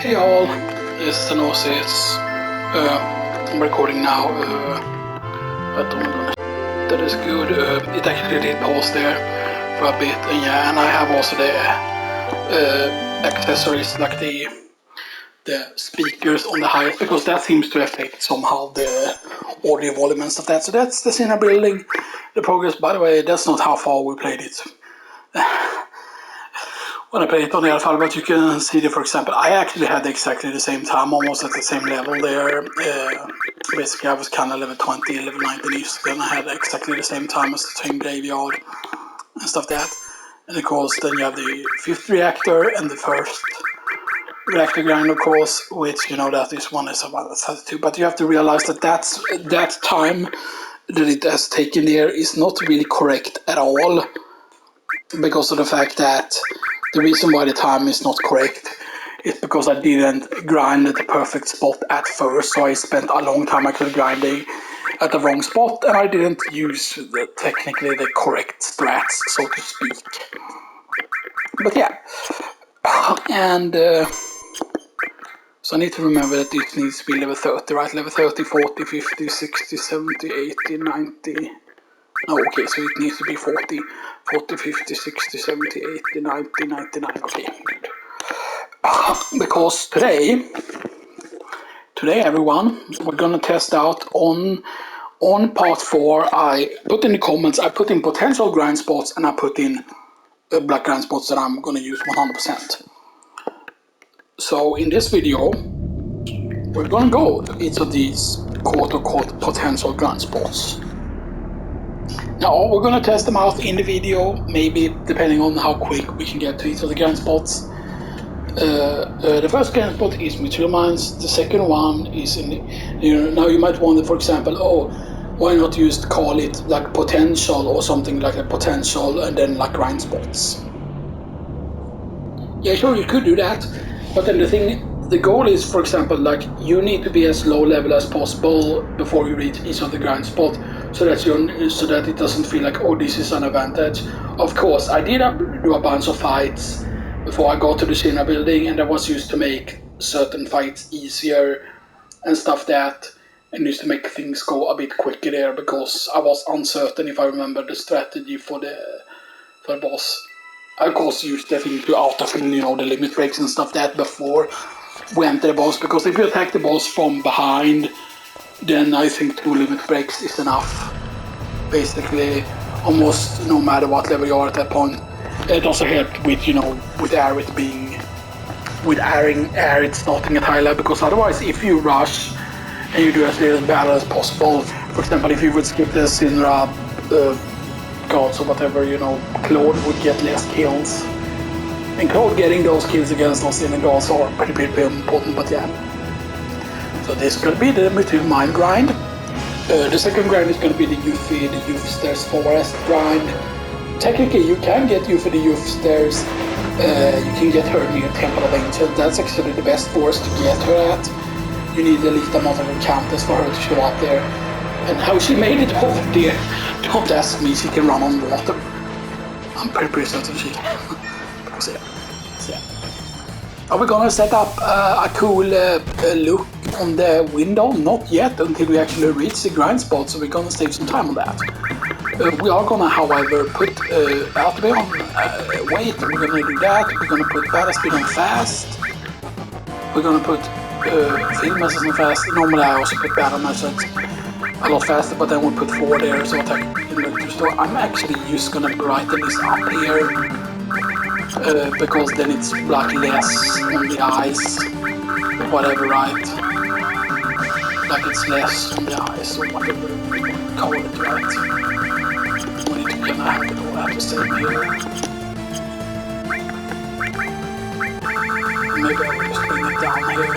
Hey all, it's Xenoxis. I'm recording now. But that is good. It actually did pause there for a bit, and yeah, and I have also the accessories like the speakers on the highest, because that seems to affect somehow the audio volume and stuff like that. So that's the Xena building. The progress, by the way, that's not how far we played it. When I played it on the alpha, but you can see that, for example, I actually had exactly the same time, almost at the same level there. Basically, I was kind of level 20, level 19 each, and I had exactly the same time as the same graveyard and stuff like that. And of course, then you have the 5th reactor and the 1st reactor grind, of course, which, you know, that this one is about 32. But you have to realize that that time that it has taken there is not really correct at all, because of the fact that the reason why the time is not correct is because I didn't grind at the perfect spot at first, so I spent a long time actually grinding at the wrong spot, and I didn't use technically the correct strats, so to speak. But yeah, and so I need to remember that this needs to be level 30, right? Level 30, 40, 50, 60, 70, 80, 90... Oh, okay, so it needs to be 40, 50, 60, 70, 80, 90, 99, okay, good. Because today everyone, we're gonna test out on part 4, I put in the comments, I put in potential grind spots, and I put in black grind spots that I'm gonna use 100%. So in this video, we're gonna go to each of these quote-unquote potential grind spots. Now, we're gonna test them out in the video, maybe depending on how quick we can get to each of the grind spots. The first grind spot is material mines. The second one is in the, now you might wonder, for example, oh, why not just call it like potential or something like a potential and then like grind spots? Yeah, sure, you could do that, but then the goal is, for example, like you need to be as low level as possible before you reach each of the grind spot, so that it doesn't feel like, oh, this is an advantage. Of course, I did do a bunch of fights before I got to the Xena building, and that was used to make certain fights easier and stuff that, and used to make things go a bit quicker there, because I was uncertain if I remember the strategy for the boss. I of course used the thing to auto-fill, the limit breaks and stuff that before we enter the boss, because if you attack the boss from behind, then I think 2 limit breaks is enough. Basically, almost no matter what level you are at that point. It also helped with, with Arid starting at high level, because otherwise if you rush and you do as little battle as possible, for example, if you would skip the Sinra gods or whatever, Claude would get less kills. And Claude getting those kills against those Sinra gods are pretty important, but yeah. So this is going to be the material mine grind. The second grind is going to be the Yuffie, the Youth Stairs Forest grind. Technically, you can get Yuffie the Youth Stairs. You can get her near Temple of Ancient. That's actually the best forest to get her at. You need the least amount of encounters for her to show up there. And how she made it over there, don't ask me, she can run on water. I'm pretty certain she can. Because yeah. Are we gonna set up a cool look on the window? Not yet, until we actually reach the grind spot, so we're gonna save some time on that. We are gonna, however, put Altabe on wait, we're gonna do that. We're gonna put battle speed on fast. We're gonna put field message on fast. Normally I also put battle message a lot faster, but then we'll put 4 there, so I'm actually just gonna brighten this up here, because then it's like less on the eyes, whatever, right? Like it's less on the eyes, or whatever you call it, right? We need to kind of have it all at the same here. Maybe I will just bring it down here.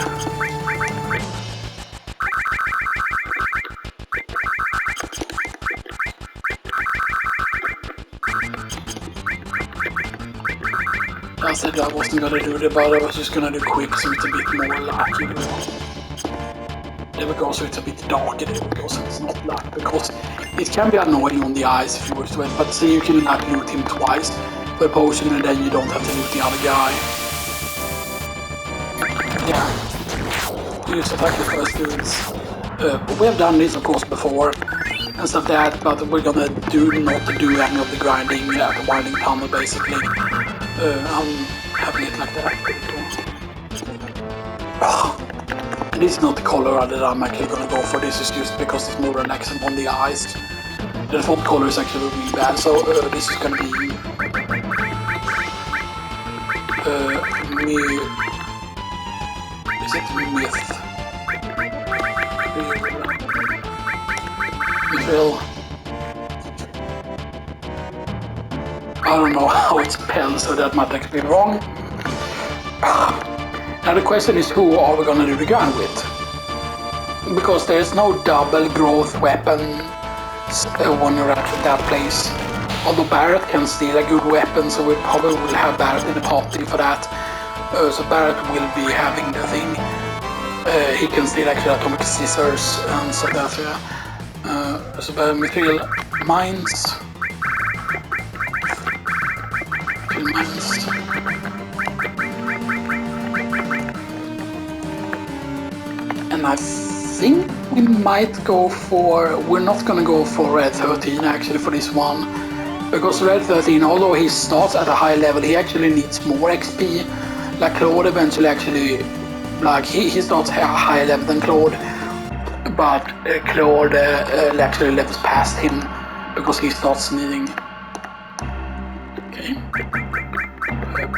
I said I wasn't gonna do it, but I was just gonna do quick, so it's a bit more lucky. There we go, so it's a bit darker there, because it's not luck, because it can be annoying on the eyes if you were to it, but see, you can like loot him twice for a potion, and then you don't have to loot the other guy. Yeah. Use attack the first dudes. We have done this of course before and stuff like that, but we're gonna not do any of the grinding, the winding tunnel basically. I'm having it like that. And this is not the color that I'm actually gonna go for, this is just because it's more relaxing on the eyes. The default color is actually really bad, so this is gonna be is it myth? Mithril. I don't know how it's spelled, so that might actually be wrong. Now the question is, who are we gonna do the gun with? Because there is no double growth weapon when you're at that place. Although Barrett can steal a good weapon, so we probably will have Barrett in the party for that. So Barrett will be having the thing. He can steal actually atomic scissors and so that, yeah. So Mithril mines. And I think we might go for... We're not gonna go for Red 13 actually for this one. Because Red 13, although he starts at a high level, he actually needs more XP. Like Claude eventually actually... Like he starts at a higher level than Claude. But Claude actually levels past him. Because he starts needing... Okay.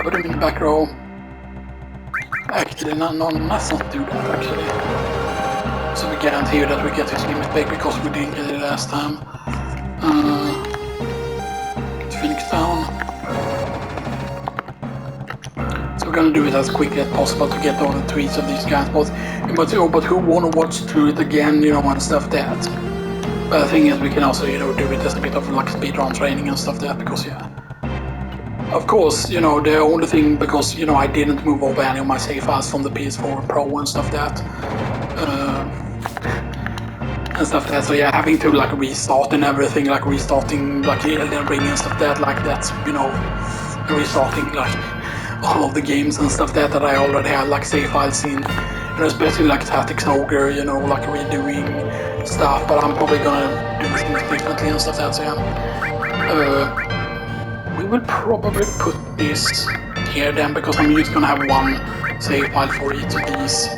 Put him in the back row. Actually, no, let's not do that actually. So we guarantee that we get his limit back because we didn't get it last time. Phoenix down. So we're gonna do it as quickly as possible to get all the tweets of these guys. But who wanna watch through it again, you know, and stuff that. But the thing is, we can also, you know, do it as a bit of like speedrun training and stuff that because yeah. Of course, you know, the only thing, because, you know, I didn't move over any of my save files from the PS4 Pro and stuff that. So yeah, having to like restart and everything, like restarting like Elden Ring and stuff like that, you know, restarting like all of the games and stuff that I already had like save files in, you know, especially like Tactics Ogre, you know, like redoing stuff, but I'm probably gonna do things differently and stuff so yeah. We will probably put this here then, because I'm just gonna have one save file for each of these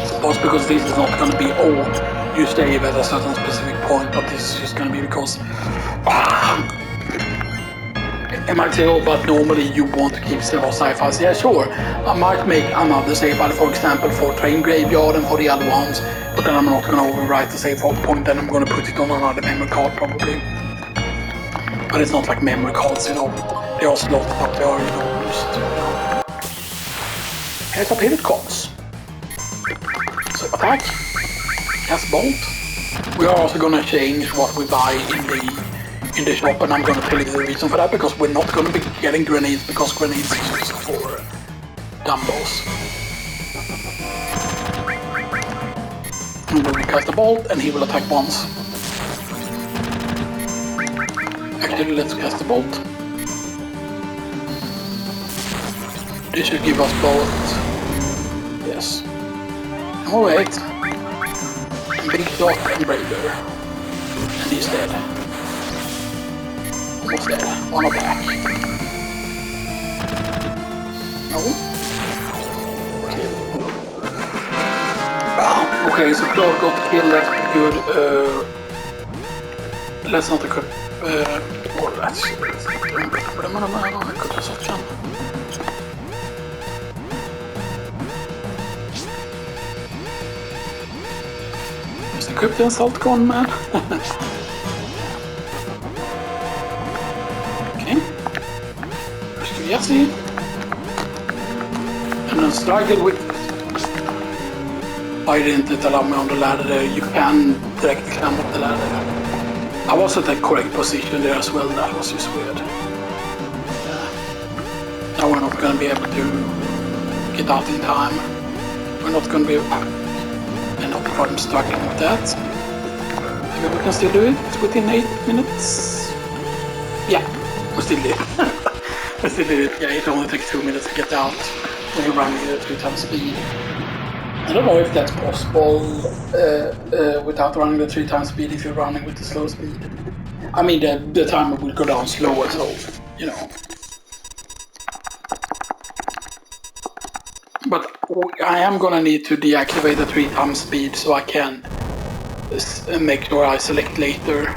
spots, because this is not gonna be, oh, you save at a certain specific point, but this is just gonna be because... I might say, oh, but normally you want to keep several save files. Yeah, sure. I might make another save file, for example, for Train Graveyard and for the other ones, but then I'm not gonna overwrite the save point, then I'm gonna put it on another memory card probably. But it's not like memory cards, you know. They are slotted up, they are, you know, just, you know. Here's our pivot cards. So attack, cast bolt. We are also gonna change what we buy in the shop, and I'm gonna tell you the reason for that, because we're not gonna be getting grenades, because grenades is used for dumbos. And we will cast a bolt, and he will attack once. Actually, let's cast the bolt. This should give us both. Yes. Oh wait. Big shot and Raider. And he's dead. Almost dead. One attack. No. Kill. Okay, so Claude got killed. That's good. Let's not equip. Or that's... I could have shotgun. Just equip the assault gun, man. Okay. First to Jesse. And then struggle with... I didn't allow me on the ladder there. You can directly climb up the ladder there. I was at the correct position there as well, that was just weird. Yeah. Now we're not gonna be able to get out in time. We're not gonna be able to... And not problem struggling with that. Maybe we can still do it, it's within 8 minutes. Yeah, we still did. We still did it, yeah, it only takes 2 minutes to get out. when you're running at 3 times speed. I don't know if that's possible without running the 3 times speed if you're running with the slow speed. I mean, the timer will go down slower, so, you know. But I am gonna need to deactivate the 3 times speed so I can make sure I select later.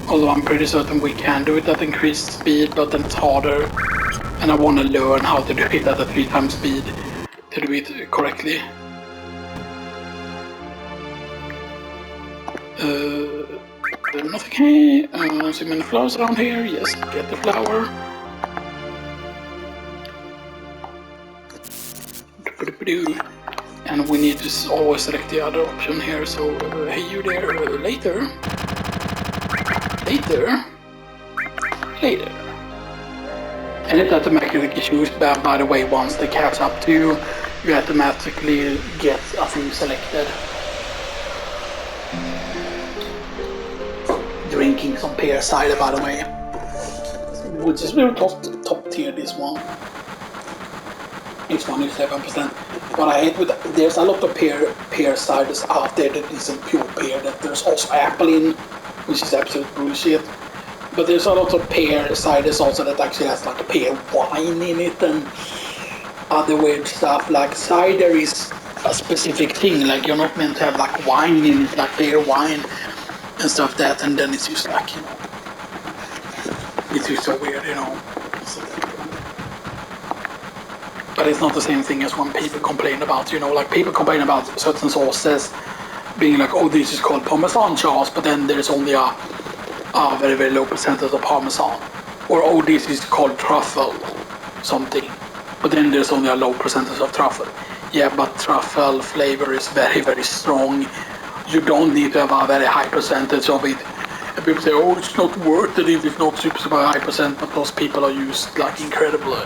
Although I'm pretty certain we can do it at increased speed, but then it's harder. And I want to learn how to do it at a 3 times speed to do it correctly. Nothing here. So many flowers around here. Yes, get the flower. And we need to always select the other option here. So hey, you there, later. And it automatically chooses, by the way, once they catch up to you, you automatically get a thing selected. Drinking some pear cider, by the way, which is really top tier. This one. Each one is 7%. What I hate with there's a lot of pear ciders out there that isn't pure pear. That there's also apple in, which is absolute bullshit. But there's a lot of pear ciders also that actually has like pear wine in it and other weird stuff. Like cider is a specific thing. Like you're not meant to have like wine in it, like pear wine and stuff that. And then it's just like, you know, it's just so weird, you know. But it's not the same thing as when people complain about, you know, like people complain about certain sauces being like, oh, this is called Parmesan sauce, but then there's only a very, very low percentage of Parmesan. Or, oh, this is called truffle something, but then there's only a low percentage of truffle. Yeah, but truffle flavor is very, very strong. You don't need to have a very high percentage of it. And people say, oh, it's not worth it if it's not super high percent, but those people are used like incredibly.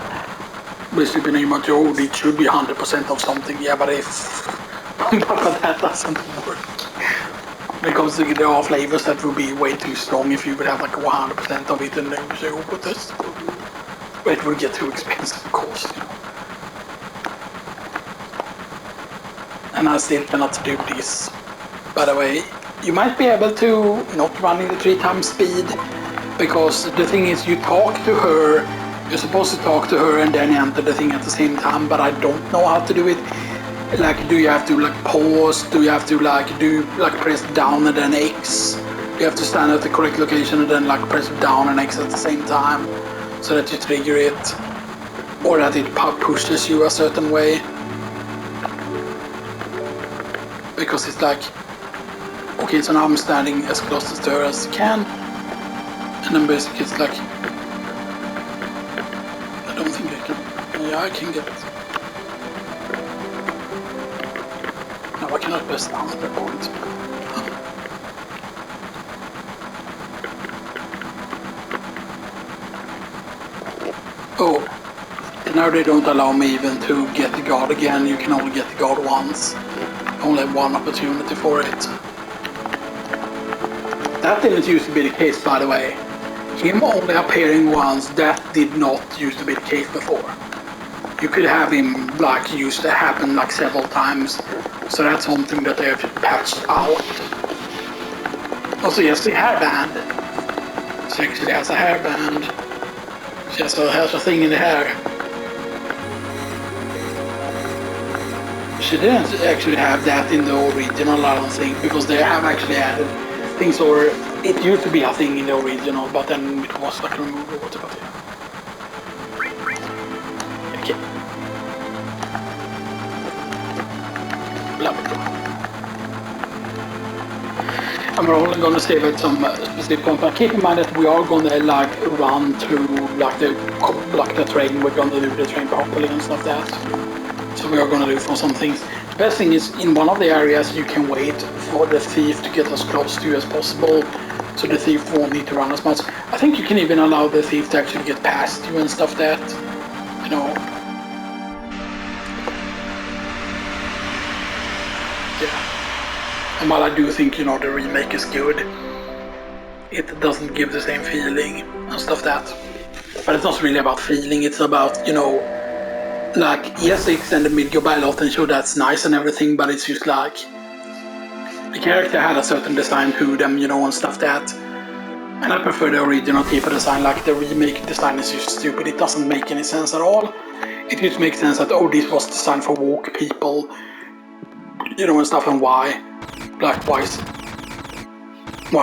Basically, pretty much, oh, it should be 100% of something. Yeah, but if but that doesn't work. Because there are flavors that would be way too strong if you would have like 100% of it, and then you say, oh, but this, it would get too expensive, of course. You know. And I still cannot do this. By the way, you might be able to not running the 3 times speed, because the thing is, you talk to her. You're supposed to talk to her and then enter the thing at the same time, but I don't know how to do it. Like, do you have to like pause? Do you have to like press down and then X? You have to stand at the correct location and then like press down and X at the same time, so that you trigger it, or that it pushes you a certain way. Because it's like, okay, so now I'm standing as close to her as I can, and then basically it's like, I don't think I can. Yeah, I can get it. No, I cannot press down at that point. Oh, and now they don't allow me even to get the guard again. You can only get the guard once. Only have one opportunity for it. That didn't used to be the case, by the way. Him only appearing once, that did not used to be the case before. You could have him like used to happen like several times, so that's something that they have patched out. Also, yes, the hairband. She actually has a hairband. She has a thing in the hair. She didn't actually have that in the original, I don't think, because they have actually added things, or it used to be a thing in the original, but then it was like removed or whatever. Okay. And we're only going to save at some specific point, but keep in mind that we are going to like run through like the train. We're going to do the train properly and stuff like that. So we are going to do for some things. The best thing is, in one of the areas you can wait for the thief to get as close to you as possible, so the thief won't need to run as much. I think you can even allow the thief to actually get past you and stuff like that, you know. Yeah. And while I do think, you know, the remake is good, it doesn't give the same feeling and stuff like that. But it's not really about feeling, it's about, you know, like, yes, they extended Midgard by a lot and sure that's nice and everything, but it's just like, the character had a certain design to them, you know, and stuff that. And I prefer the original Tifa design, like the remake design is just stupid, it doesn't make any sense at all. It just makes sense that, oh, this was designed for woke people, you know, and stuff, and why? Like, why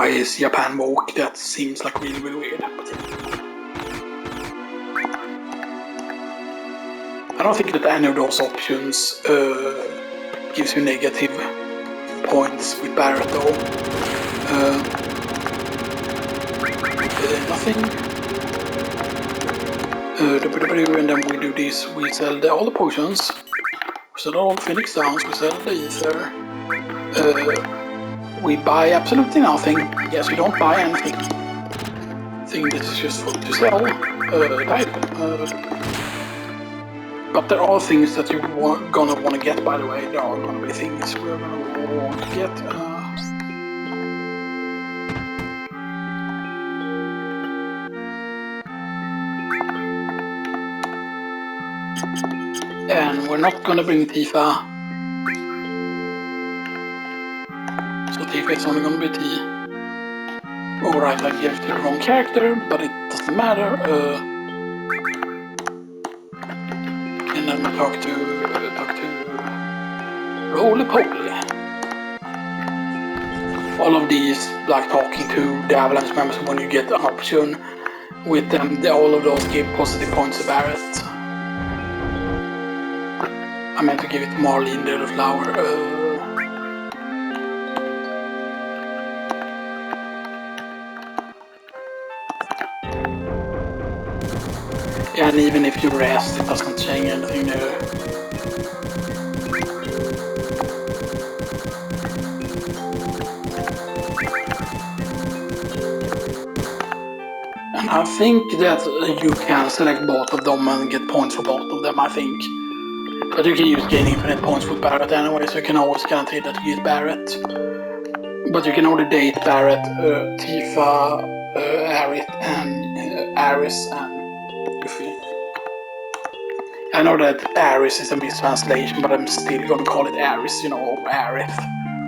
is Japan woke? That seems like really, really weird. But yeah. I don't think that any of those options gives you negative points with Barret though. Nothing. And then we do this, we sell all the potions, we sell all Phoenix Downs, we sell the ether. We buy absolutely nothing. Yes, we don't buy anything. I think this is just for to sell. But there are things that you're gonna want to get, by the way. There are gonna be things we're gonna want to get. And we're not gonna bring Tifa. So Tifa is only gonna be T. Alright, I gave it to the wrong character, but it doesn't matter. And then we talk to Roly-Poly. All of these, like talking to the Avalanche members when you get an option with them, all of those give positive points to Barret. I meant to give it to Marlene, the flower. Yeah, and even if you rest, it doesn't change anything there. And I think that you can select both of them and get points for both of them, I think. But you can use gain infinite points with Barret anyway, so you can always guarantee that you get Barret. But you can only date Barret, Tifa, Aerith, and Aris, and Yuffie. I know that Aris is a mistranslation, but I'm still gonna call it Aris, you know, or Aerith,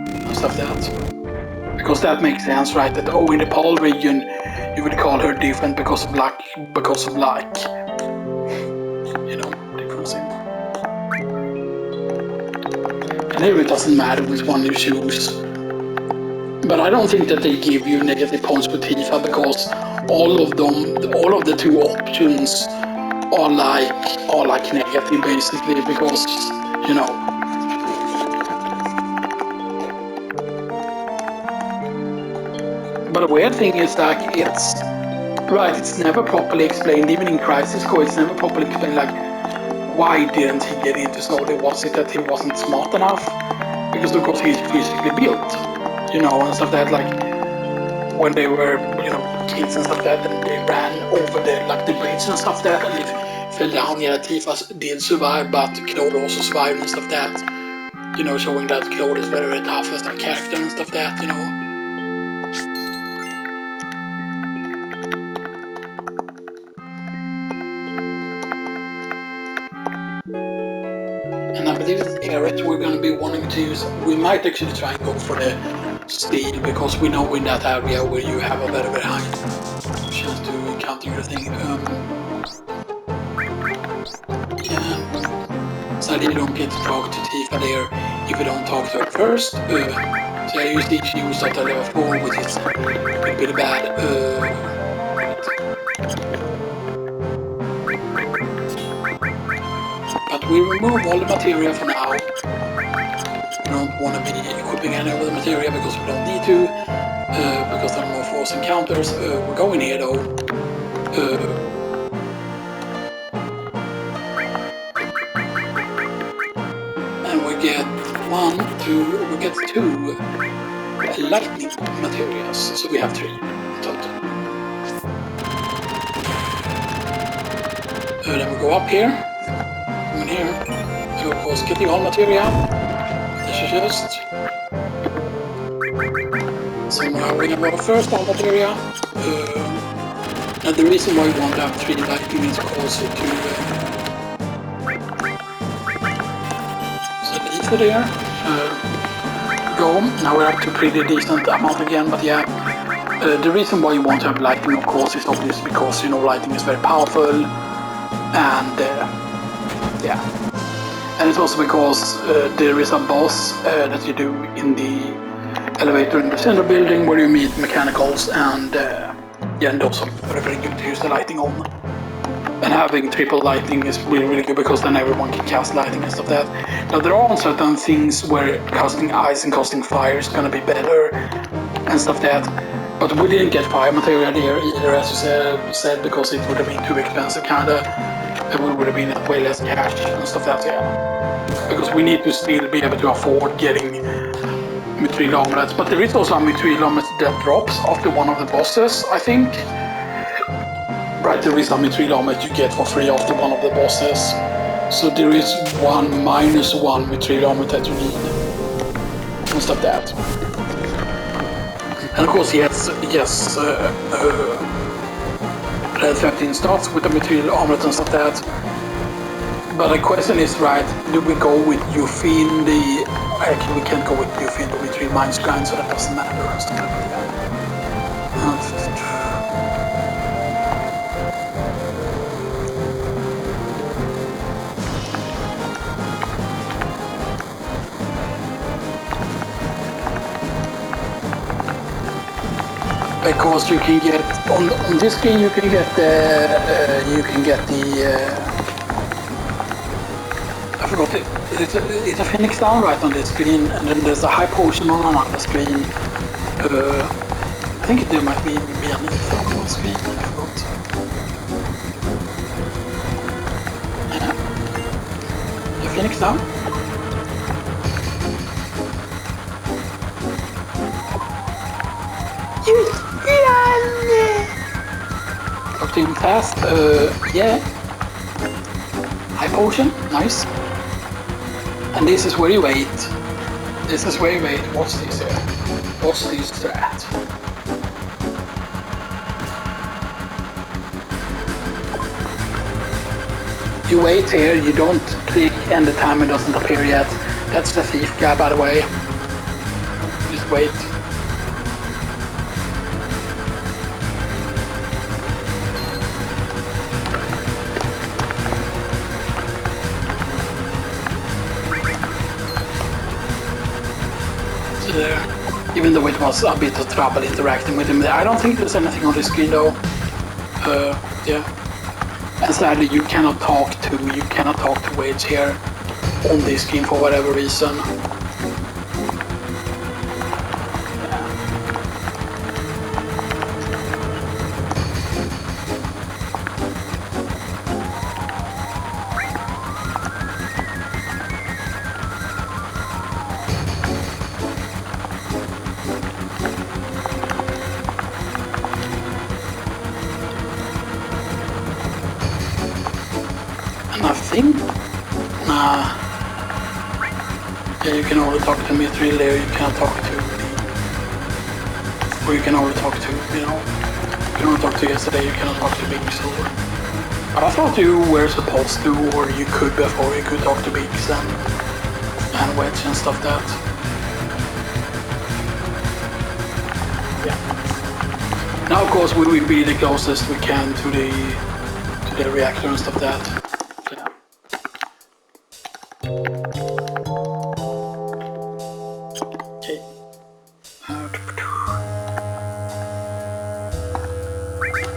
and stuff like that. Because that makes sense, right? That, oh, in the Pole region, you would call her different because of like, you know, difference in. And here it doesn't matter which one you choose. But I don't think that they give you negative points for Tifa because all of the two options are like negative basically because, you know. But the weird thing is like it's never properly explained, even in Crisis Core, it's never properly explained like why didn't he get into Snowy? Was it that he wasn't smart enough? Because of course he's physically built, you know, and stuff that like when they were, you know, kids and stuff that, and they ran over the bridge and stuff that, and they fell down. Yeah, Tifa did survive, but Claude also survived and stuff that, you know, showing that Claude is very, very tough as a character and stuff that, you know. And I believe it's Aerith we're going to be wanting to use. We might actually try and go for the steel, because we know in that area where you have a very, very high chance to encounter your thing. Yeah. Sadly, you don't get to talk to Tifa there if you don't talk to her first. So I usually use that at level 4, which is pretty bad. But we remove all the materia for now. We don't want to be equipping any of the materia because we don't need to, because there are more force encounters. We're going here though. And we get two lightning materials, so we have 3 in total. Then we go up here. In here, and of course getting all materia. This is just somehow we have our first all materia. And the reason why you want to have 3 lighting is also to so ether there. Go. Now we're up to pretty decent amount again, but yeah. The reason why you want to have lighting, of course, is obvious because, you know, lighting is very powerful, and yeah. And it's also because there is a boss that you do in the elevator in the center building where you meet mechanicals, and yeah, and those are very, very good to use the lighting on. And having triple lighting is really, really good because then everyone can cast lighting and stuff like that. Now there are certain things where casting ice and casting fire is gonna be better and stuff like that. But we didn't get fire material here either, as you said, because it would have been too expensive, kinda. It would have been way less cash and stuff like that, yeah. Because we need to still be able to afford getting mithril armlets. But there is also a mithril armlet that drops after one of the bosses, I think. Right, there is a mithril armlet you get for free after one of the bosses. So there is one -1 mithril armlet that you need. And stuff like that. And of course, yes, Red 13 starts with the mithril armlet and stuff like that. But the question is, right, do we go with Yufin, actually we can't go with Yufin, the mithril mines grind, so that doesn't matter and stuff like that. Because you can get on this screen, you can get the I forgot it. It's a Phoenix down right on this screen, and then there's a high potion on another screen. I think there might be an ether on one screen. I forgot. Yeah. The Phoenix down. Talk to him fast. Yeah. High potion, nice. And this is where you wait. This is where you wait. What's this here? What's this strat? You wait here, you don't click, and the timer doesn't appear yet. That's the thief guy, by the way. Just wait. There. Even though it was a bit of trouble interacting with him, I don't think there's anything on the screen though. Yeah. And sadly, you cannot talk to Wades here on this screen for whatever reason. Yeah, you can only talk to mithril there, you can't talk to or you can only talk to, you know, you can only talk to yesterday, you cannot talk to Biggs or... But I thought you were supposed to, or you could before, you could talk to Biggs and Wedge and stuff that. Yeah. Now of course we will be the closest we can to the reactor and stuff that.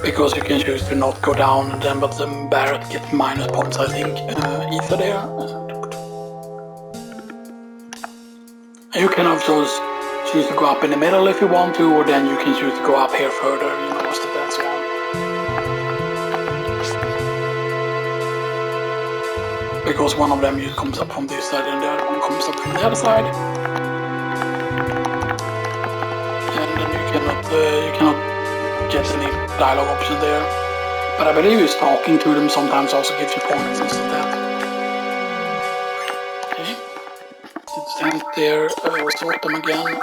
Because you can choose to not go down, and then but the Barrett get minus points, I think, ether there. And you can also choose to go up in the middle if you want to, or then you can choose to go up here further, you know, what's the best one. Because one of them comes up from this side and the other one comes up from the other side. And then you cannot get any dialogue option there. But I believe just talking to them sometimes also gives you points and stuff like that. Okay. Stand there, sort them again.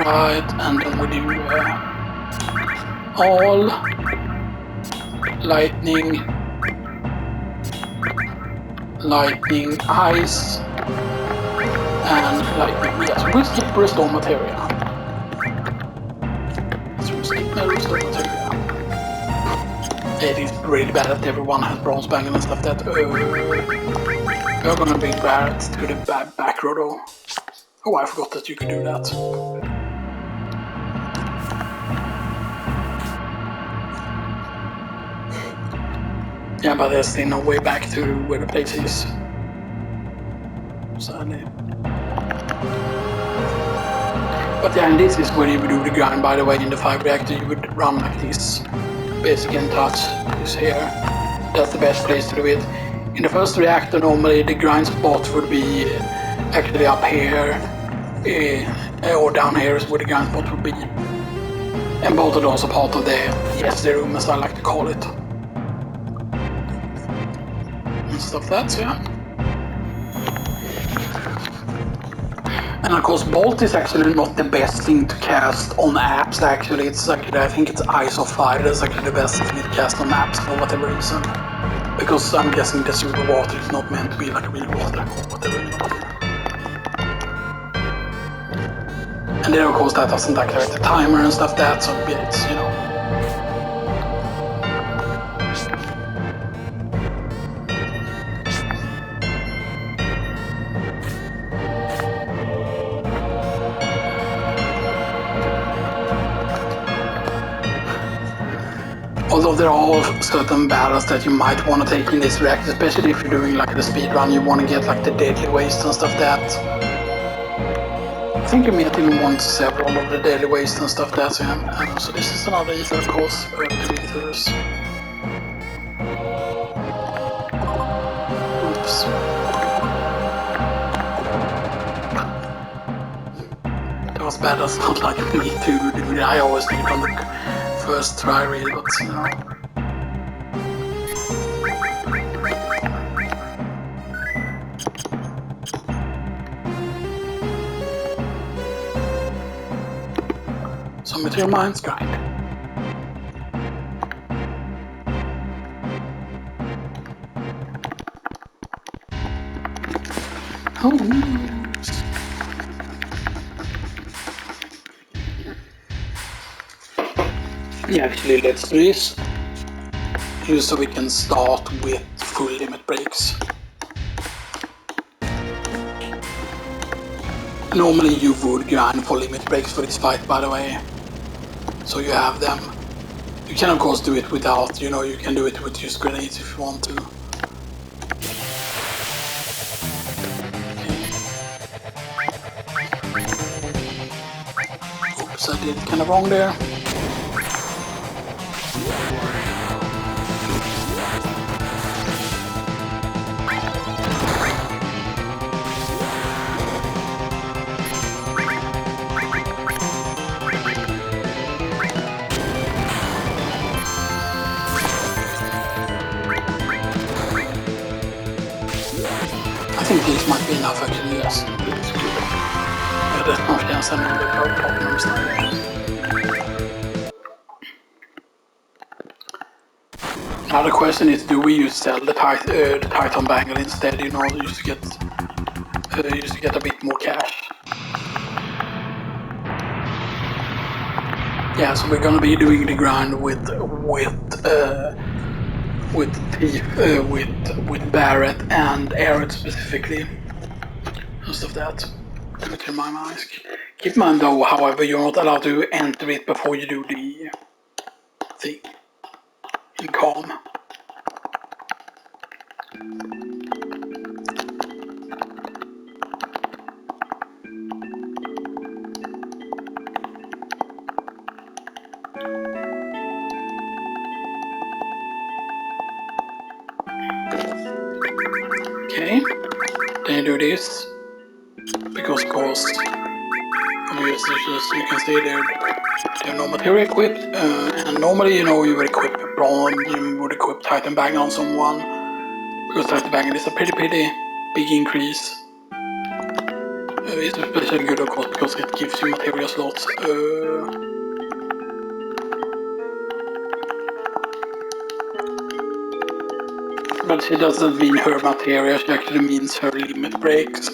Right, and then we do all lightning, ice, and lightning. Yes, we skip restore materia. So we skip restore materia. It is really bad that everyone has bronze bangle and stuff that we're gonna bring Barrett to the back row though. Oh, I forgot that you could do that. Yeah, but there's still no way back to where the place is. Sadly. But yeah, and this is where you would do the grind, by the way, in the 5 reactor you would run like this. Basic and touch is here. That's the best place to do it. In the first reactor normally the grind spot would be actually up here, or down here is where the grind spot would be. And both of those are part of the yesterday room, as I like to call it. And stuff that, yeah. And of course Bolt is actually not the best thing to cast on apps actually. It's actually, I think it's Ice or Fire that's actually the best thing to cast on apps for whatever reason. Because I'm guessing the super water is not meant to be like real water or whatever. And then of course that doesn't activate the timer and stuff that, so it's, you know. Although there are certain battles that you might want to take in this reactor, especially if you're doing like the speed run, you want to get like the deadly waste and stuff that. I think you might even want several of the daily waste and stuff that, so yeah. So this is another ether, of course, ethers. Oops. That was bad, that's not like me to do. I always do it on the first try really, but you know. So material mines grind. Oh. Yeah, actually let's do this. Just so we can start with full limit breaks. Normally you would grind for limit breaks for this fight, by the way. So you have them. You can of course do it without, you know, you can do it with just grenades if you want to. Oops, I did it kind of wrong there. I think these might be enough actually, yes. That's not chans on the problems now. Now the question is, do we sell the Titan Bangle instead, you know, just to get a bit more cash? Yeah, so we're gonna be doing the grind with Barrett and Aerith specifically. Most of that. Let me turn my mask. Keep in mind though, however, you're not allowed to enter it before you do the thing in calm. Okay, then you do this, because of course, you can see there are no material equipped, and normally, you know, you would equip bronze, you would equip Titan Bangle on someone, because Titan Bangle is a pretty big increase It's especially good of course because it gives you material slots. But she doesn't mean her material, she actually means her limit breaks,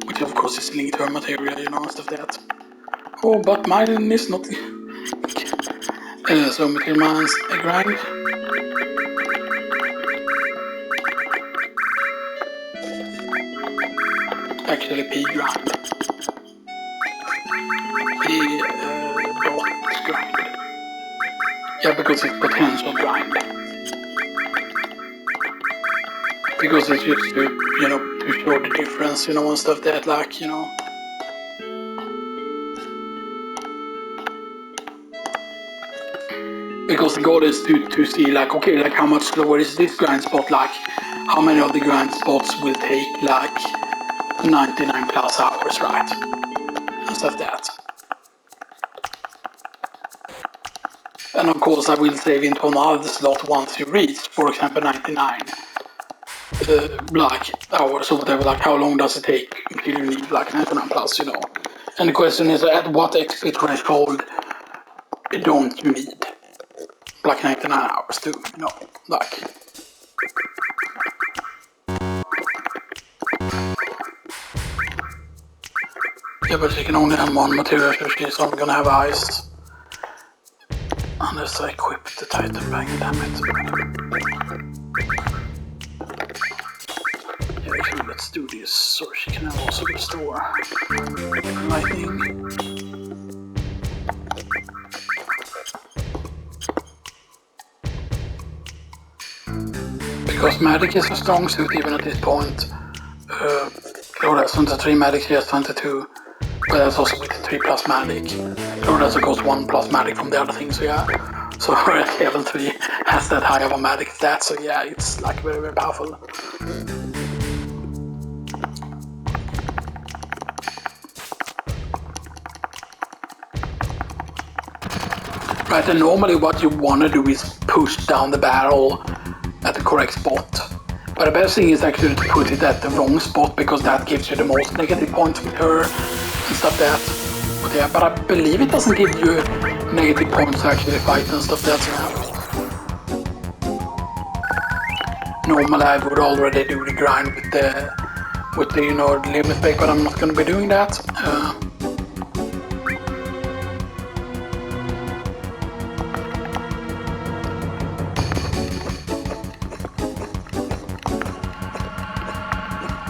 which of course is linked to her material, you know, stuff like that. Oh, but mine is not. So material mines a grind. Actually, P grind. P dot grind. Yeah, because it's potential grind. Because it's just to, you know, to show the difference, you know, and stuff that, like, you know. Because the goal is to see, like, okay, like how much slower is this grind spot, like how many of the grind spots will take like 99 plus hours, right? And stuff that. And of course I will save into another slot once you reach, for example, 99 like hours or whatever, like how long does it take until you need like 99 plus, you know. And the question is, at what XP threshold don't you need like 99 hours to, you know, like. Yeah, but she can only have one material, so she's only gonna have ice. Unless I equip the Titan bag, damn it. Yeah, actually, let's do this so she can also restore lightning. Because magic is a strong suit even at this point. That's 23, magic here is 22. But that's also with 3 plus magic. That's of course 1 plus magic from the other thing, so yeah. So at level 3 has that high of a magic stat, so yeah, it's like very, very powerful. Right, and normally what you want to do is push down the barrel at the correct spot. But the best thing is actually to put it at the wrong spot, because that gives you the most negative points with her and stuff that. But yeah, but I believe it doesn't give you negative points to actually fight and stuff that. Yeah. Normally I would already do the grind with the you know, limit break, but I'm not going to be doing that.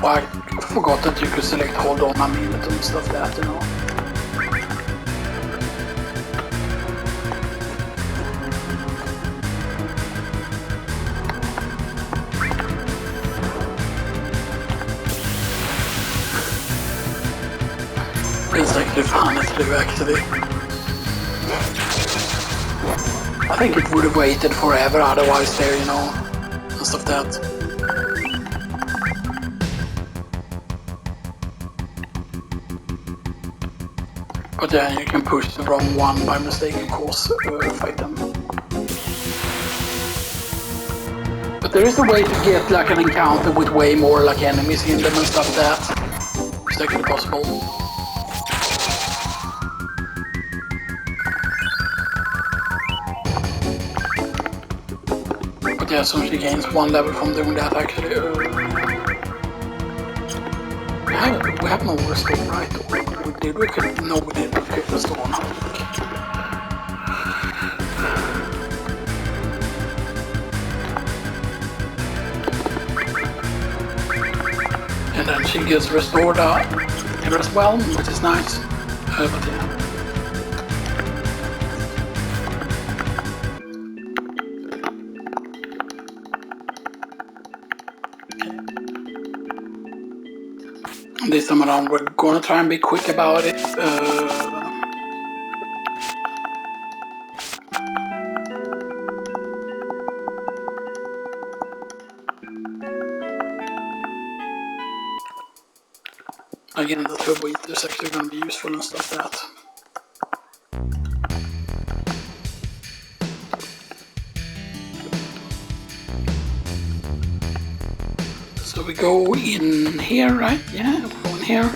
I forgot that you could select hold on a minute and stuff like that, you know. It's actually fun to do, actually. I think it would have waited forever otherwise there, you know, and stuff like that. But yeah, you can push the wrong one by mistake, of course, fight them. But there is a way to get like an encounter with way more like enemies in them and stuff like that. It's actually possible. But yeah, so she gains 1 level from doing that actually. We have no restore, right? We did, we could, no we didn't, we could restore now. And then she gets restored here as well, which is nice. But yeah. This time around we're gonna try and be quick about it. Again, the turbo eater is actually gonna be useful and stuff like that. So we go in here, right? Yeah, we go in here.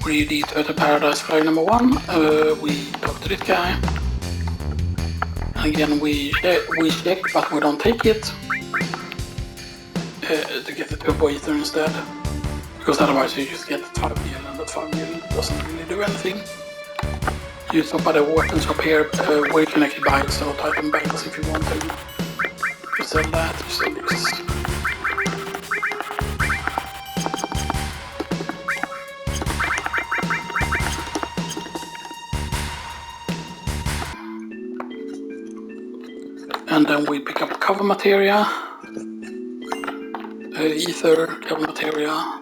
We did to Paradise Flag number 1. We talk to this guy. Again, we check, but we don't take it. To get the turbo ether instead. Because otherwise you just get 5 mil, and that 5 mil doesn't really do anything. You stop by the weapons up here, where you can actually buy so Titan bangles if you want to. You sell that, you sell this. And then we pick up cover materia, ether, cover materia.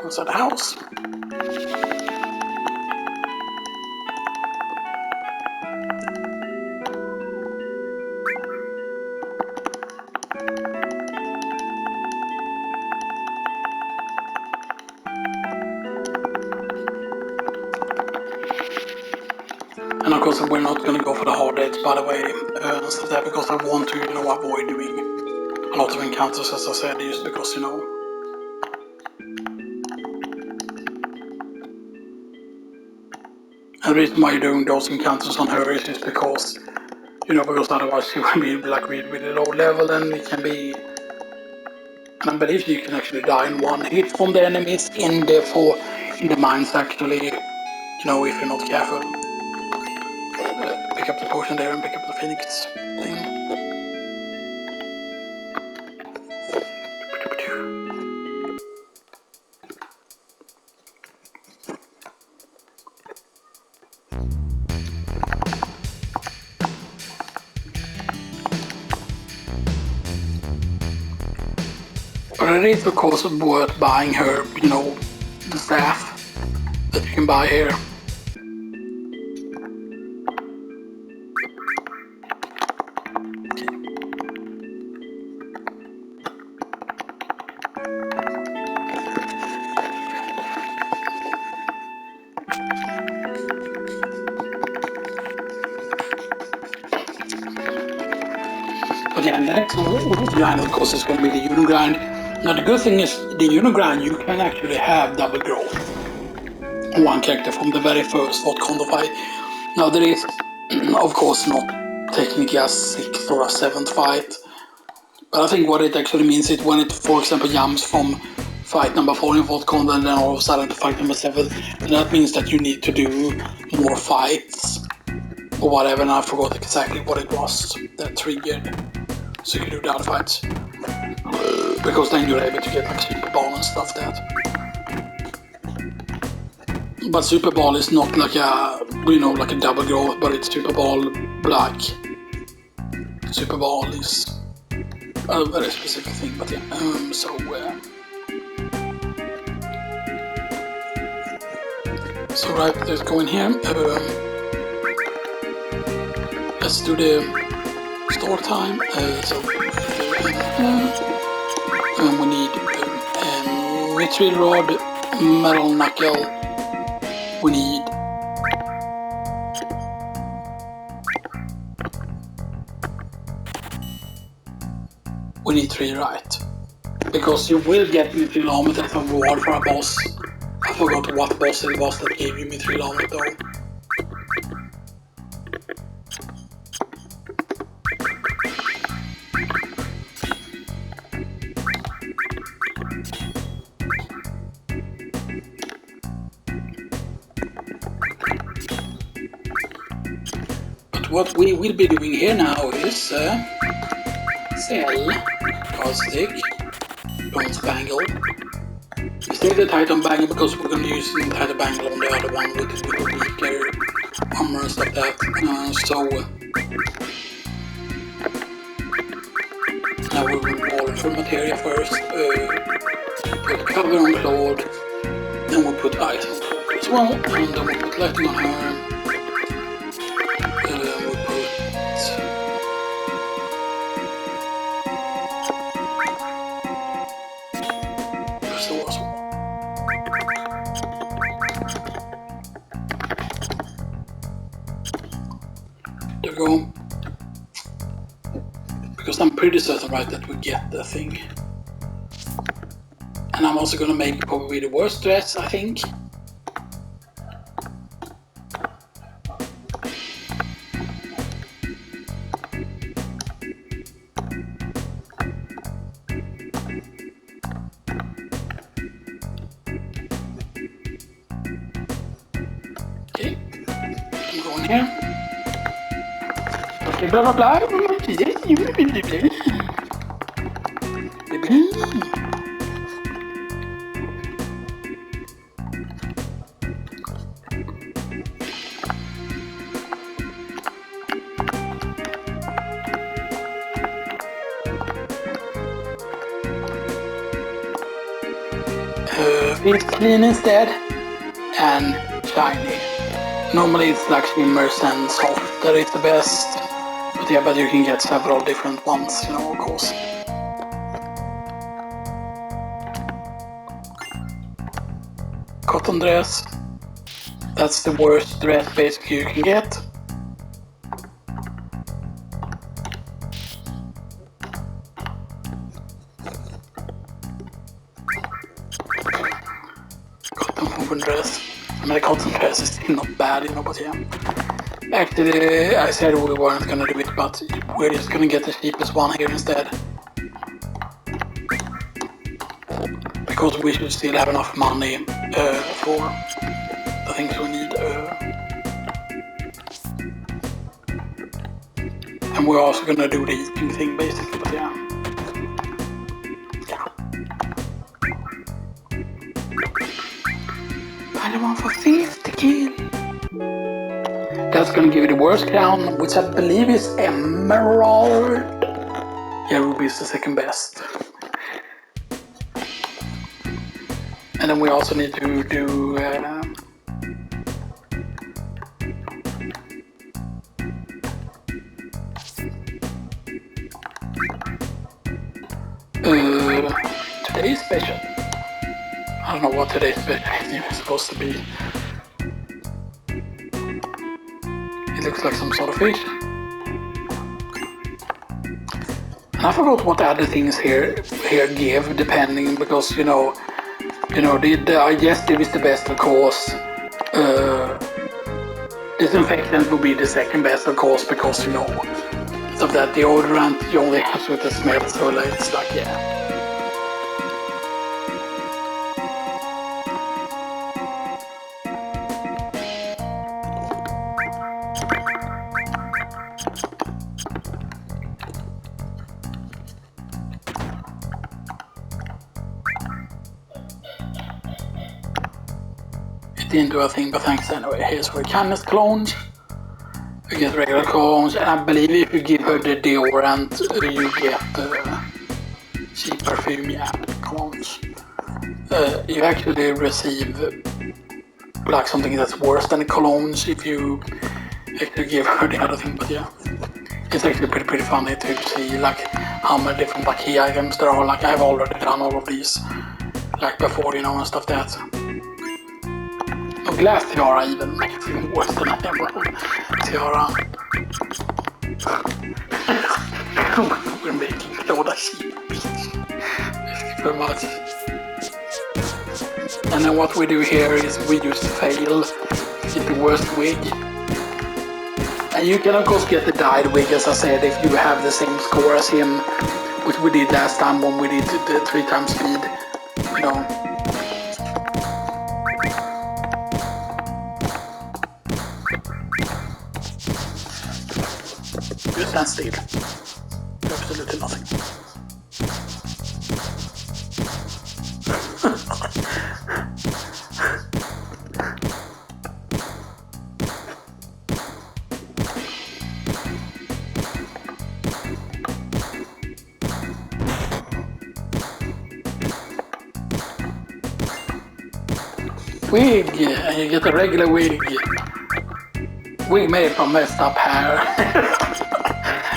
Outside the house. And of course we're not going to go for the hard edge, by the way, because I want to, avoid doing a lot of encounters, as I said, just because, And the reason why you're doing those encounters on her is because, because otherwise you will be like really low level, and it can be, and I believe you can actually die in one hit from the enemies in the mines actually, if you're not careful. Pick up the potion there and pick up the Phoenix thing. But it is of course worth buying her, the staff that you can buy here. But yeah, next grind of course is going to be the Uno grind. Now the good thing is, the Uno grind you can actually have double growth on one character from the very first Vodcon fight. Now there is of course not technically a 6th or a 7th fight, but I think what it actually means is when it, for example, jumps from fight number 4 in Vodcon and then all of a sudden to fight number 7, and that means that you need to do more fights or whatever, and I forgot exactly what it was that triggered. So you can do the other fights. Because then you're able to get like Super Ball and stuff that. But Super Ball is not like a, like a double growth, but it's Super Ball black. Super Ball is a very specific thing, but yeah. So right, let's go in here. Let's do the store time. We need Mithril Rod, Metal Knuckle. We need 3 right. Because you will get Mithril Armor as a reward for a boss. I forgot what boss it was that gave you Mithril Armor though. What we will be doing here now is sell Caustic, Bronze Bangle. We save the Titan Bangle because we're going to use the Titan Bangle on the other one with the weaker armor and stuff like that. Now we will roll for materia first, put cover on Claude, then we'll put ice on Claude as well, and then we'll put lighting on her. There we go. Because I'm pretty certain, right, that we get the thing. And I'm also gonna make probably the worst dress, I think. Okay, I'm going here. Okay, blah blah blah. It's clean instead and shiny. Normally it's like shimmers and soft that is the best, but yeah, but you can get several different ones, you know, of course. Cotton dress, that's the worst dress basically you can get. Dress. I mean, the cotton dress is still not bad, you know, but yeah. Actually, I said we weren't gonna do it, but we're just gonna get the cheapest one here instead. Because we should still have enough money for the things we need. And we're also gonna do the eating thing, basically, but yeah. One for 50 kill. That's gonna give you the worst crown, which I believe is emerald. Yeah, ruby is the second best. And then we also need to do today's special. I don't know what today's special is supposed to be. It looks like some sort of fish. And I forgot what the other things here give, depending, because you know, the digestive is the best, of course. Disinfectant would be the second best, of course, because you know, of that deodorant you only have with the smell, so it's like yeah. Didn't do a thing, but thanks anyway. Here's for kindness clones. You get regular clones, and I believe if you give her the deodorant, you get cheap perfume, yeah, clones. You actually receive like something that's worse than the colognes if you actually give her the other thing, but yeah. It's actually pretty funny to see like how many different like key items there are. Like I've already done all of these like before, you know, and stuff that. Glass tiara even makes it worse than emerald tiara. We're making Cloda cheap. Thank you very much. And then what we do here is we just fail, get the worst wig. And you can of course get the dyed wig, as I said, if you have the same score as him, which we did last time when we did the 3 times speed, you know. Just stand still. Absolutely nothing. Wig, and you get a regular wig. Wig made from messed up hair.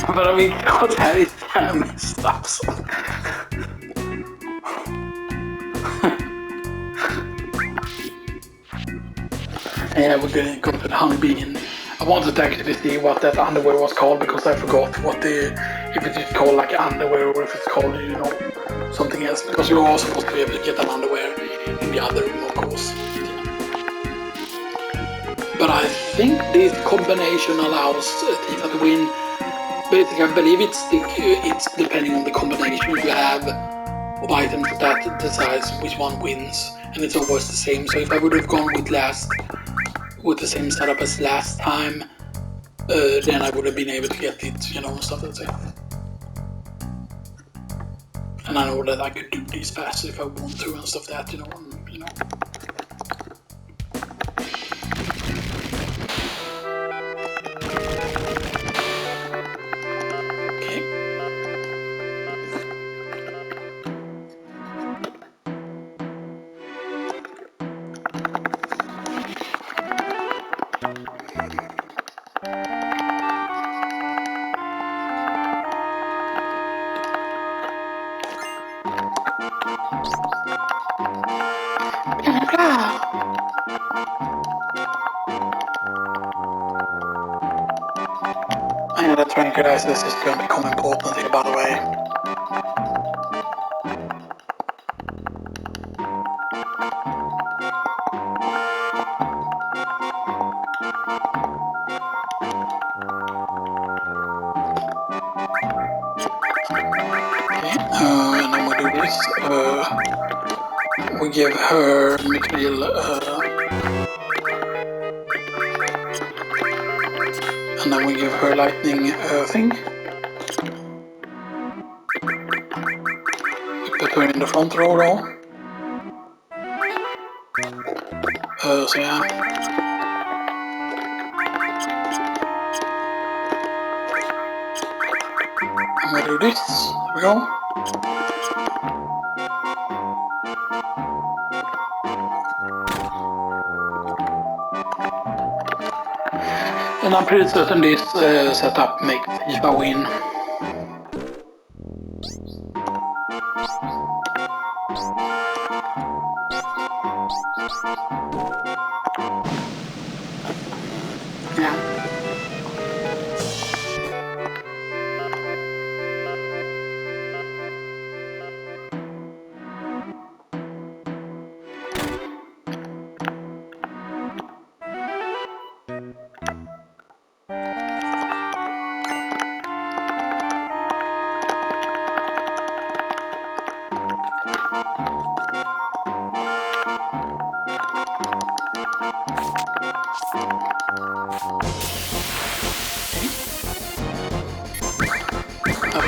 But I mean, God's hair is kind of messed up, so. Yeah, we're gonna go to the honeybee. I wanted to actually see what that underwear was called because I forgot what the if it's called like underwear or if it's called, you know, something else, because you're also supposed to be able to get an underwear in the other room, of course. But I think this combination allows Tifa to win. Basically, I believe it's depending on the combination you have of items that decides which one wins, and it's always the same. So if I would have gone with the same setup as last time, then I would have been able to get it, you know, and stuff like that. And I know that I could do these faster if I want to and stuff like that, you know. And the tranquilizer is going to become important here, by the way. And then we do this. We give her material, and then we give her lightning thing. We put her in the front row though. So yeah. And we do this. There we go. And I'm pretty certain this setup makes Tifa win. Yeah.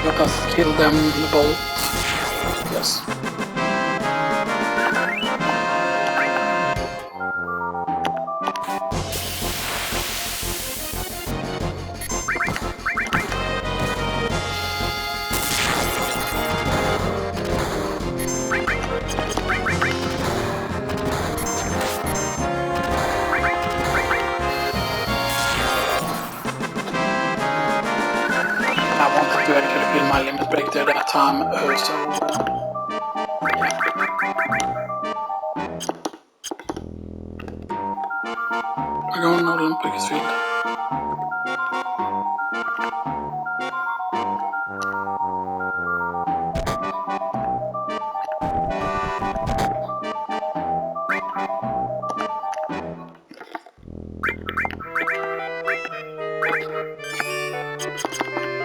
Let us kill them both. Yes. I wanted to actually fill my limit break there that time, so yeah. We're going on Olympic Field.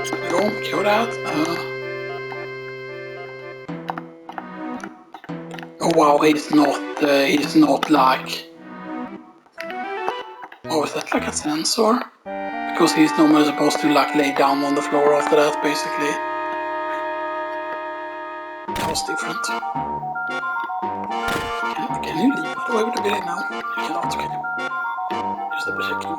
There we go, kill that. Oh wow, he's not like... Oh, is that like a sensor? Because he's normally supposed to like lay down on the floor after that, basically. That was different. Can you leave the way with the building now? You cannot, can you? Just double checking.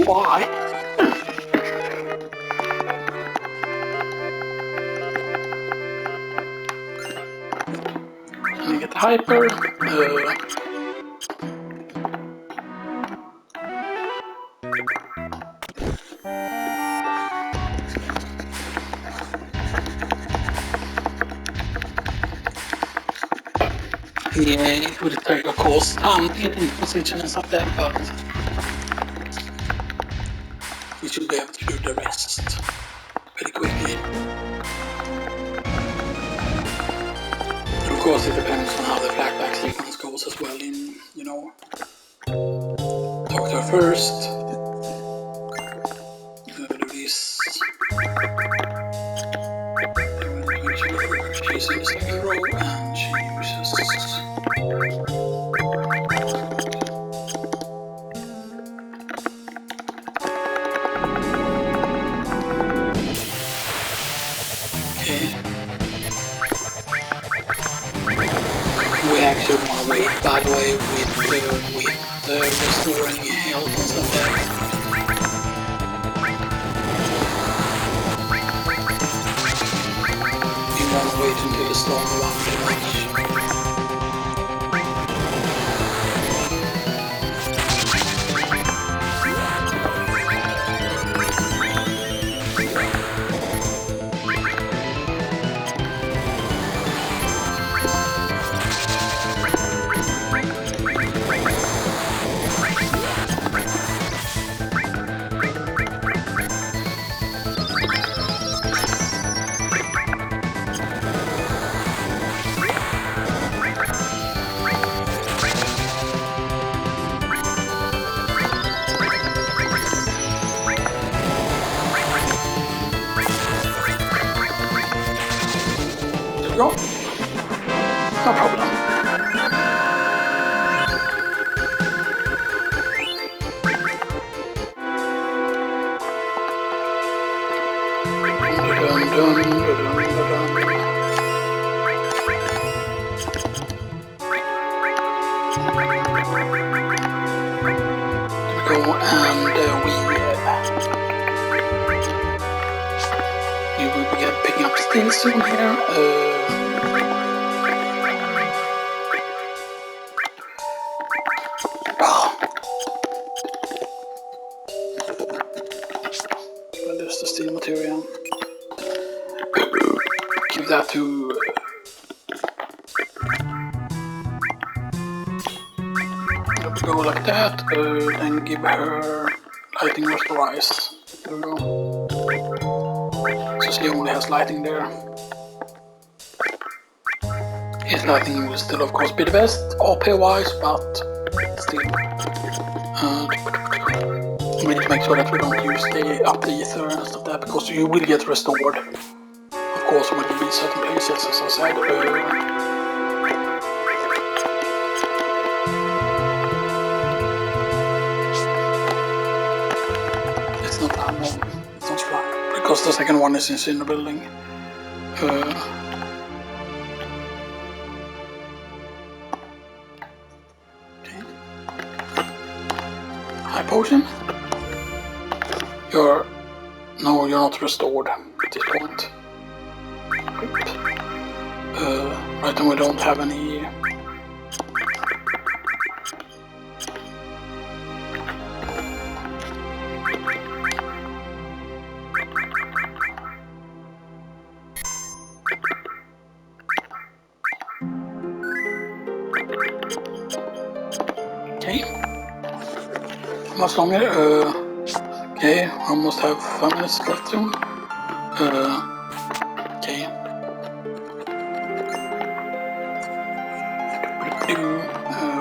Why? sniper. Yeah, it would take, of course, time to get into position and stuff there, but we should be able to do the rest pretty quickly. And of course, it depends on how the flashback sequence goes as well. In talk to her first. Do this. She's in the second row and she uses. We actually want to wait, by the way, with restoring health and stuff there. We want to wait until the storm around pretty much. Go. No problem. Go and we will be picking up steel soon here. There's the steel material. Give that to go like that, then give her lighting rasterize. There we go. So she only has lighting there. His lighting will still of course be the best, OP wise, but still. We need to make sure that we don't use the up the ether and stuff like that, because you will get restored. Of course when you reach certain places, as I said. It's not ammo, it's not fly, because the second one is in the building. Okay. High potion. You're not restored at this point. Right, and we don't have any. Okay. Much longer. Okay, almost have 5 minutes left soon. Okay.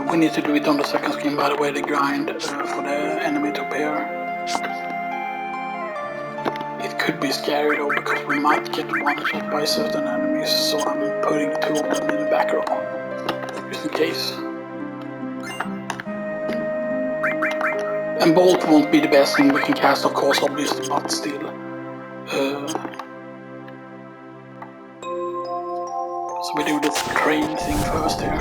We need to do it on the second screen, by the way, the grind for the enemy to appear. It could be scary though, because we might get one shot by certain enemies, so I'm putting 2 of them in the back row, just in case. And Bolt won't be the best thing we can cast, of course, obviously, but still. So we do this crane thing first here.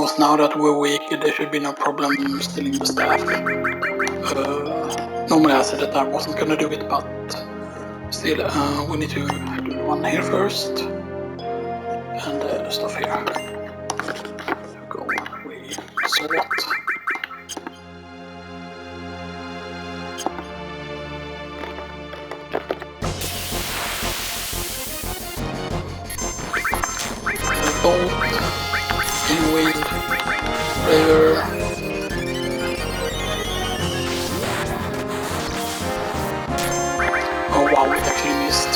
because now that we're weak, there should be no problem stealing the staff. Normally I said that I wasn't gonna do it, but still, we need to do the one here first. And the stuff here. There we go, we sort. Bolt, Inwind, Raver. Oh wow, we actually missed.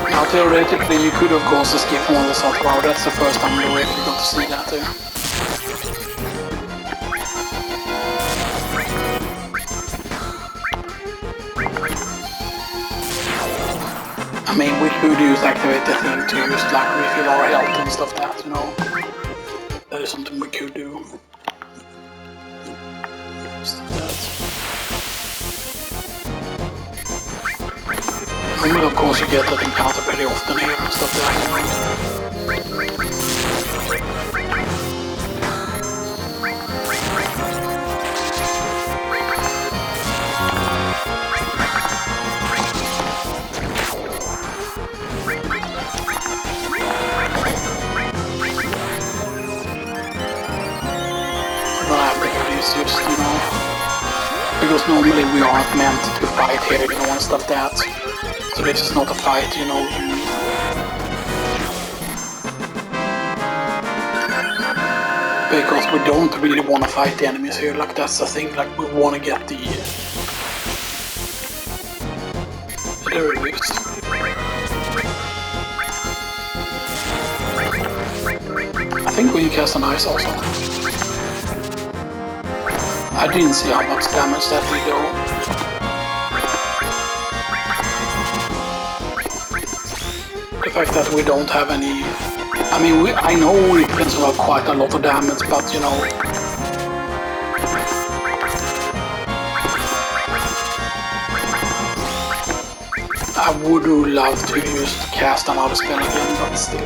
Now theoretically you could of course skip one of the salt. Wow, that's the first time we actually got to see that there. I mean, we could use activate the thing to use like refill our health and stuff that, you know. That is something we could do. Stuff that. And of course you get that encounter very often here and stuff that, you know. Just, you know, because normally we aren't meant to fight here, you know, and stuff that. So this is not a fight, you know. Because we don't really want to fight the enemies here, like that's the thing, like we want to get the... There it is. I think we can cast an ice also. I didn't see how much damage that we do. The fact that we don't have any... I mean, I know we can survive quite a lot of damage, but you know... I would love to just cast another spell again, but still...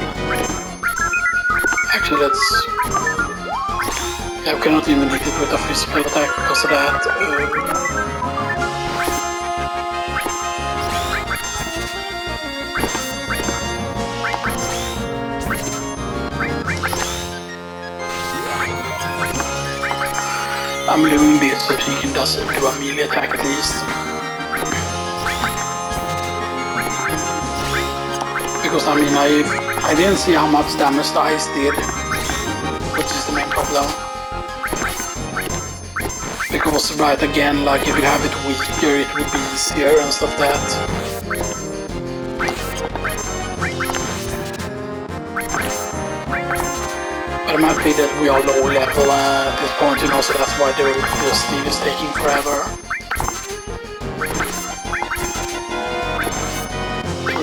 Actually, let's... Yeah, we cannot even hit it with a physical attack because of that. I'm doing this so she can just do a melee attack at least. Because I mean, I didn't see how much damage the ice did, which is the main problem. Because right again, like if you have it weaker, it would be easier and stuff that. But it might be that we are low level at this point, you know, so that's why the steal is taking forever.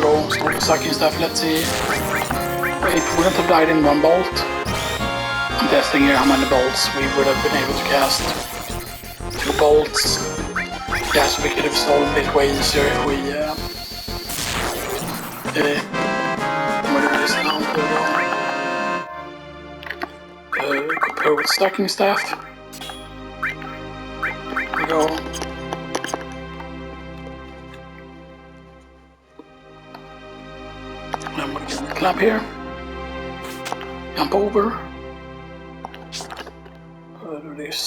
So stop sucking stuff, let's see. It wouldn't have died in one bolt. I'm testing here how many bolts we would have been able to cast. 2 bolts. Yeah, so we could have stolen it way easier if we I'm gonna do this now. Compare with stacking staff. There we go. I'm gonna get the clamp here. Jump over. Do this.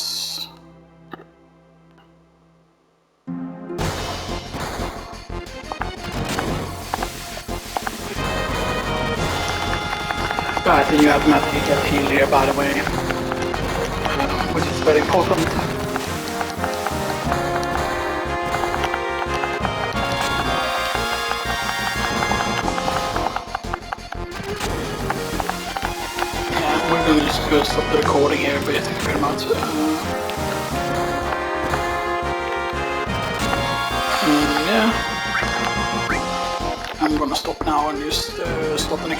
Right, and you automatically get healed here, by the way, which is very important. Yeah, we're going to just go stop the recording here, but thank you very much. Yeah, I'm going to stop now and just stop the